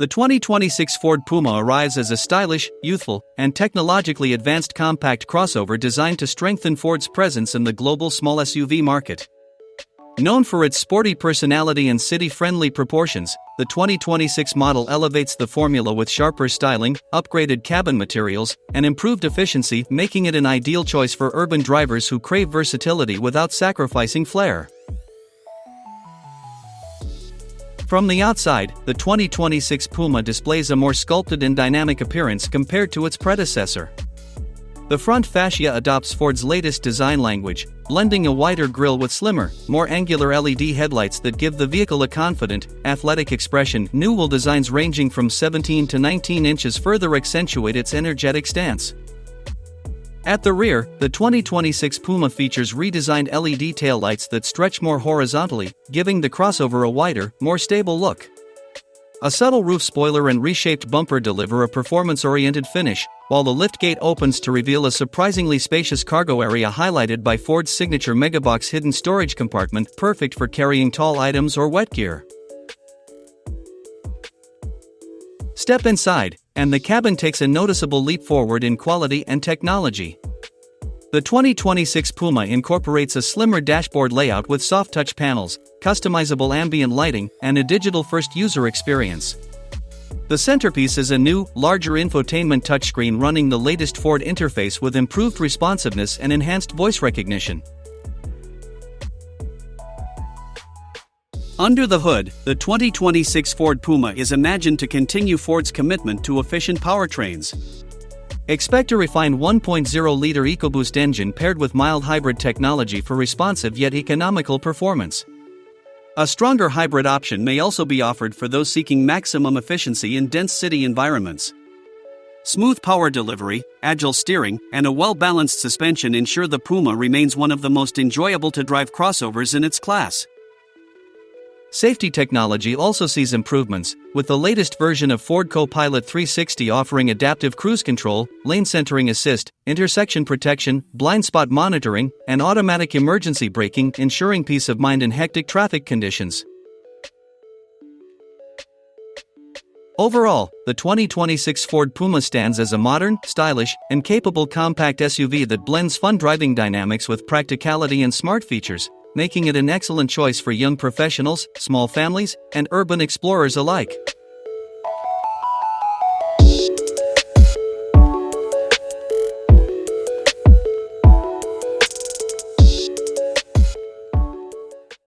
The 2026 Ford Puma arrives as a stylish, youthful, and technologically advanced compact crossover designed to strengthen Ford's presence in the global small SUV market. Known for its sporty personality and city-friendly proportions, the 2026 model elevates the formula with sharper styling, upgraded cabin materials, and improved efficiency, making it an ideal choice for urban drivers who crave versatility without sacrificing flair. From the outside, the 2026 Puma displays a more sculpted and dynamic appearance compared to its predecessor. The front fascia adopts Ford's latest design language, blending a wider grille with slimmer, more angular LED headlights that give the vehicle a confident, athletic expression. New wheel designs ranging from 17 to 19 inches further accentuate its energetic stance. At the rear, the 2026 Puma features redesigned LED taillights that stretch more horizontally, giving the crossover a wider, more stable look. A subtle roof spoiler and reshaped bumper deliver a performance-oriented finish, while the liftgate opens to reveal a surprisingly spacious cargo area highlighted by Ford's signature Megabox hidden storage compartment, perfect for carrying tall items or wet gear. Step inside, and the cabin takes a noticeable leap forward in quality and technology. The 2026 Puma incorporates a slimmer dashboard layout with soft touch panels, customizable ambient lighting, and a digital-first user experience. The centerpiece is a new, larger infotainment touchscreen running the latest Ford interface with improved responsiveness and enhanced voice recognition. Under the hood, the 2026 Ford Puma is imagined to continue Ford's commitment to efficient powertrains. Expect a refined 1.0-liter EcoBoost engine paired with mild hybrid technology for responsive yet economical performance. A stronger hybrid option may also be offered for those seeking maximum efficiency in dense city environments. Smooth power delivery, agile steering, and a well-balanced suspension ensure the Puma remains one of the most enjoyable-to-drive crossovers in its class. Safety technology also sees improvements, with the latest version of Ford Co-Pilot 360 offering adaptive cruise control, lane centering assist, intersection protection, blind spot monitoring, and automatic emergency braking, ensuring peace of mind in hectic traffic conditions. Overall, the 2026 Ford Puma stands as a modern, stylish, and capable compact SUV that blends fun driving dynamics with practicality and smart features, making it an excellent choice for young professionals, small families, and urban explorers alike.